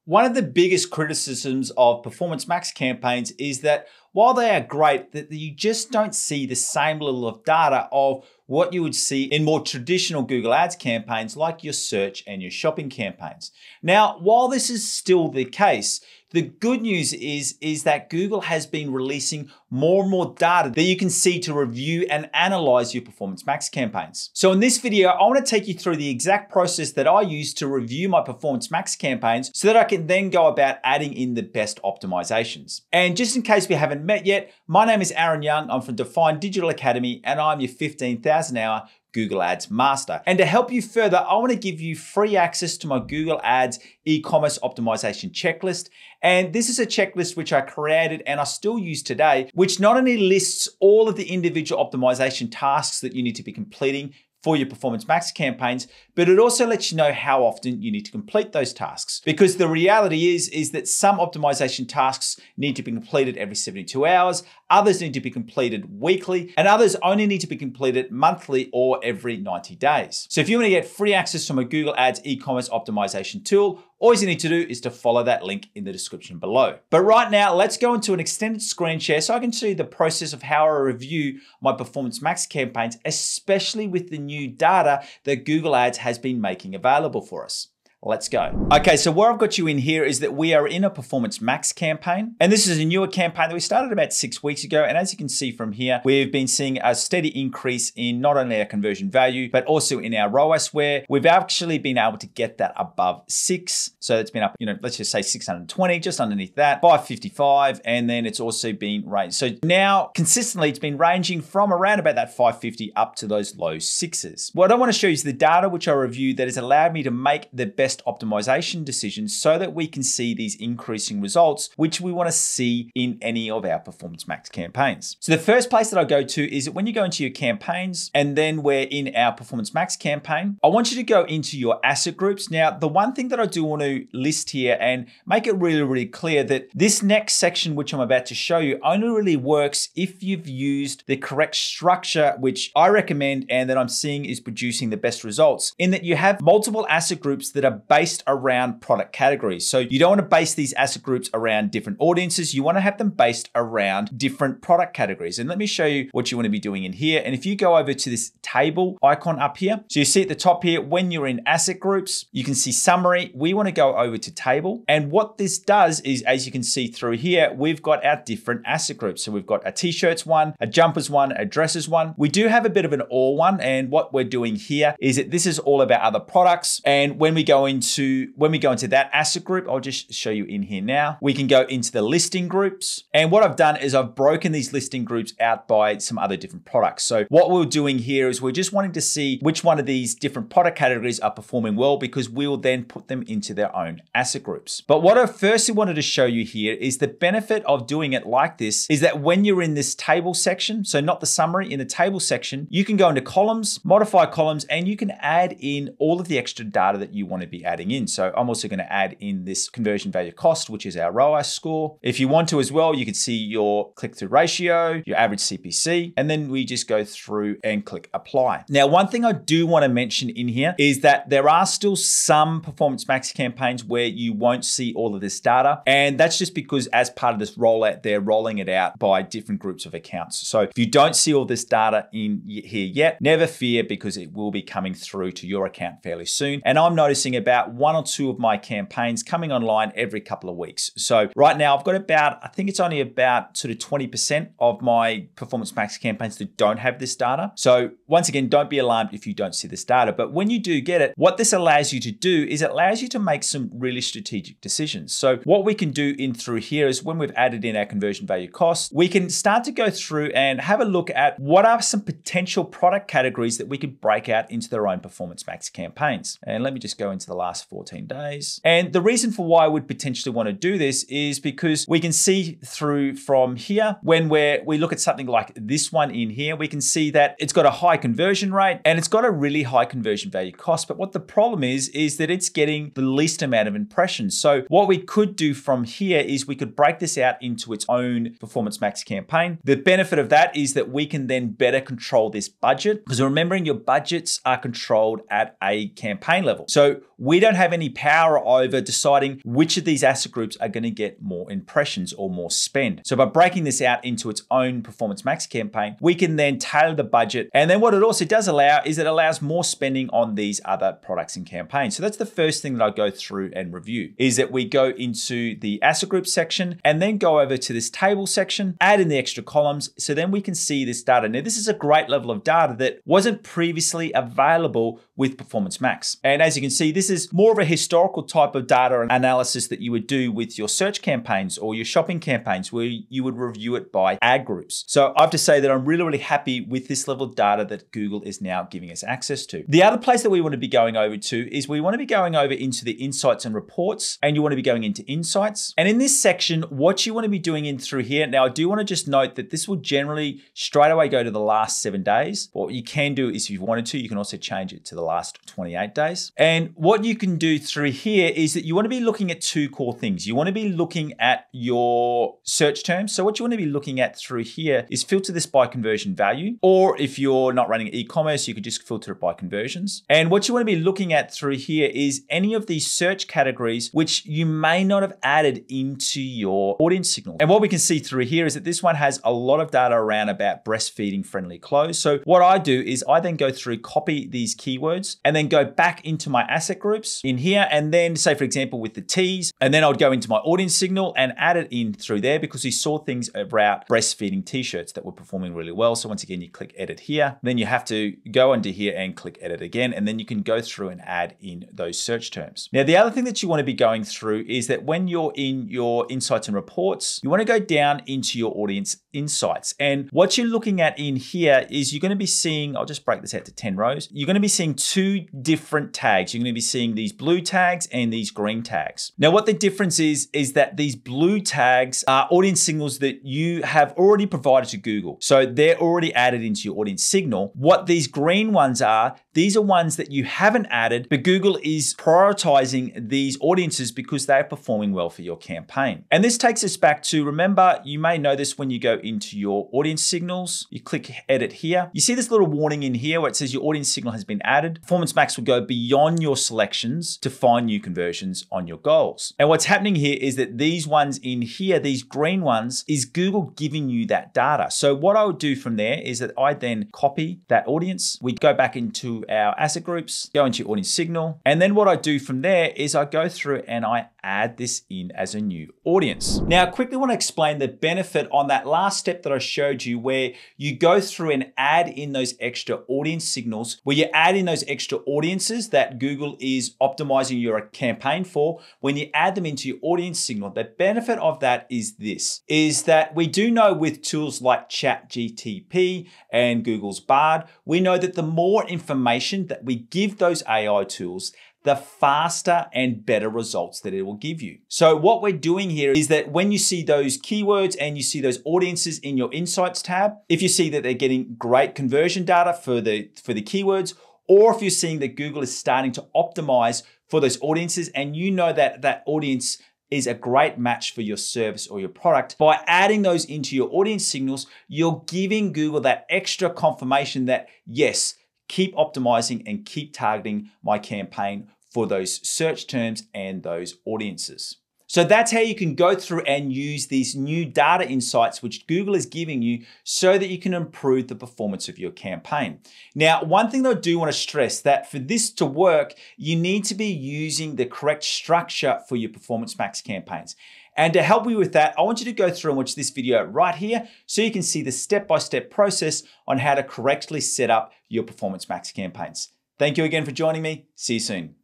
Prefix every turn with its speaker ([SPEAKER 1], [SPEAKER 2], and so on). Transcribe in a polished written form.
[SPEAKER 1] One of the biggest criticisms of Performance Max campaigns is that while they are great, that you just don't see the same level of data of what you would see in more traditional Google Ads campaigns like your search and your shopping campaigns. Now, while this is still the case, the good news is that Google has been releasing more and more data that you can see to review and analyze your Performance Max campaigns. So in this video, I want to take you through the exact process that I use to review my Performance Max campaigns so that I can then go about adding in the best optimizations. And just in case we haven't met yet, my name is Aaron Young. I'm from Define Digital Academy and I'm your 15,000 hour Google Ads Master. And to help you further, I want to give you free access to my Google Ads e-commerce optimization checklist. And this is a checklist which I created and I still use today, which not only lists all of the individual optimization tasks that you need to be completing for your Performance Max campaigns, but it also lets you know how often you need to complete those tasks. Because the reality is that some optimization tasks need to be completed every 72 hours, others need to be completed weekly, and others only need to be completed monthly or every 90 days. So if you want to get free access to my Google Ads e-commerce optimization tool, all you need to do is to follow that link in the description below. But right now, let's go into an extended screen share so I can show you the process of how I review my Performance Max campaigns, especially with the new data that Google Ads has been making available for us. Let's go. Okay, so where I've got you in here is that we are in a Performance Max campaign. And this is a newer campaign that we started about 6 weeks ago. And as you can see from here, we've been seeing a steady increase in not only our conversion value, but also in our ROAS, where we've actually been able to get that above 6. So it's been up, let's just say 620, just underneath that, 555. And then it's also been ranged. So now consistently, it's been ranging from around about that 550 up to those low 6s. What I want to show you is the data which I reviewed that has allowed me to make the best optimization decisions so that we can see these increasing results, which we want to see in any of our Performance Max campaigns. So the first place that I go to is when you go into your campaigns and then we're in our Performance Max campaign, I want you to go into your asset groups. Now, the one thing that I do want to list here and make it really, really clear that this next section, which I'm about to show you, only really works if you've used the correct structure, which I recommend and that I'm seeing is producing the best results, in that you have multiple asset groups that are based around product categories. So you don't want to base these asset groups around different audiences. You want to have them based around different product categories. And let me show you what you want to be doing in here. And if you go over to this table icon up here, so you see at the top here, when you're in asset groups, you can see summary. We want to go over to table. And what this does is, as you can see through here, we've got our different asset groups. So we've got a t-shirts one, a jumpers one, a dresses one. We do have a bit of an all one. And what we're doing here is that this is all about other products. And when we go into that asset group, I'll just show you in here now. We can go into the listing groups. And what I've done is I've broken these listing groups out by some other different products. So what we're doing here is we're just wanting to see which one of these different product categories are performing well, because we will then put them into their own asset groups. But what I firstly wanted to show you here is the benefit of doing it like this is that when you're in this table section, so not the summary, in the table section, you can go into columns, modify columns, and you can add in all of the extra data that you want to be adding in. So I'm also going to add in this conversion value cost, which is our ROAS score. If you want to as well, you can see your click-through ratio, your average CPC, and then we just go through and click apply. Now, one thing I do want to mention in here is that there are still some Performance Max campaigns where you won't see all of this data. And that's just because as part of this rollout, they're rolling it out by different groups of accounts. So if you don't see all this data in here yet, never fear, because it will be coming through to your account fairly soon. And I'm noticing about 1 or 2 of my campaigns coming online every couple of weeks. So right now I've got about, I think it's only about sort of 20% of my Performance Max campaigns that don't have this data. So once again, don't be alarmed if you don't see this data, but when you do get it, what this allows you to do is it allows you to make some really strategic decisions. So what we can do in through here is when we've added in our conversion value cost, we can start to go through and have a look at what are some potential product categories that we could break out into their own Performance Max campaigns. And let me just go into the last 14 days. And the reason for why I would potentially want to do this is because we can see through from here, when we look at something like this one in here, we can see that it's got a high conversion rate and it's got a really high conversion value cost. But what the problem is that it's getting the least amount of impressions. So what we could do from here is we could break this out into its own Performance Max campaign. The benefit of that is that we can then better control this budget, because remembering your budgets are controlled at a campaign level. So we don't have any power over deciding which of these asset groups are going to get more impressions or more spend. So by breaking this out into its own Performance Max campaign, we can then tailor the budget. And then what it also does allow is it allows more spending on these other products and campaigns. So that's the first thing that I'll go through and review, is that we go into the asset group section and then go over to this table section, add in the extra columns. So then we can see this data. Now, this is a great level of data that wasn't previously available with Performance Max. And as you can see, this is more of a historical type of data analysis that you would do with your search campaigns or your shopping campaigns, where you would review it by ad groups. So I have to say that I'm really, really happy with this level of data that Google is now giving us access to. The other place that we want to be going over to is we want to be going over into the insights and reports, and you want to be going into insights. And in this section, what you want to be doing in through here, now I do want to just note that this will generally straight away go to the last 7 days. What you can do is if you wanted to, you can also change it to the last 28 days. And what you can do through here is that you want to be looking at two core things. You want to be looking at your search terms. So what you want to be looking at through here is filter this by conversion value, or if you're not running e-commerce, you could just filter it by conversions. And what you want to be looking at through here is any of these search categories which you may not have added into your audience signal. And what we can see through here is that this one has a lot of data around about breastfeeding friendly clothes. So what I do is I then go through, copy these keywords, and then go back into my asset groups in here. And then say, for example, with the tees, and then I would go into my audience signal and add it in through there because we saw things about breastfeeding t-shirts that were performing really well. So once again, you click edit here, then you have to go under here and click edit again, and then you can go through and add in those search terms. Now, the other thing that you want to be going through is that when you're in your insights and reports, you want to go down into your audience insights. And what you're looking at in here is you're going to be seeing, I'll just break this out to 10 rows. You're going to be seeing two different tags. You're going to be seeing these blue tags and these green tags. Now, what the difference is that these blue tags are audience signals that you have already provided to Google. So they're already added into your audience signal. What these green ones are, these are ones that you haven't added, but Google is prioritizing these audiences because they're performing well for your campaign. And this takes us back to, remember, you may know this when you go into your audience signals, you click edit here. You see this little warning in here where it says your audience signal has been added. Performance Max will go beyond your selections to find new conversions on your goals. And what's happening here is that these ones in here, these green ones, is Google giving you that data. So what I would do from there is that I then copy that audience. We go back into our asset groups, go into your audience signal. And then what I do from there is I go through and I add this in as a new audience. Now, I quickly want to explain the benefit on that last step that I showed you, where you go through and add in those extra audience signals, where you add in those extra audiences that Google is optimizing your campaign for. When you add them into your audience signal, the benefit of that is this, is that we do know with tools like ChatGPT and Google's Bard, we know that the more information that we give those AI tools, the faster and better results that it will give you. So what we're doing here is that when you see those keywords and you see those audiences in your insights tab, if you see that they're getting great conversion data for the keywords, or if you're seeing that Google is starting to optimize for those audiences and you know that that audience is a great match for your service or your product, by adding those into your audience signals, you're giving Google that extra confirmation that yes, keep optimizing and keep targeting my campaign for those search terms and those audiences. So that's how you can go through and use these new data insights which Google is giving you so that you can improve the performance of your campaign. Now, one thing that I do want to stress, that for this to work, you need to be using the correct structure for your Performance Max campaigns. And to help you with that, I want you to go through and watch this video right here so you can see the step-by-step process on how to correctly set up your Performance Max campaigns. Thank you again for joining me. See you soon.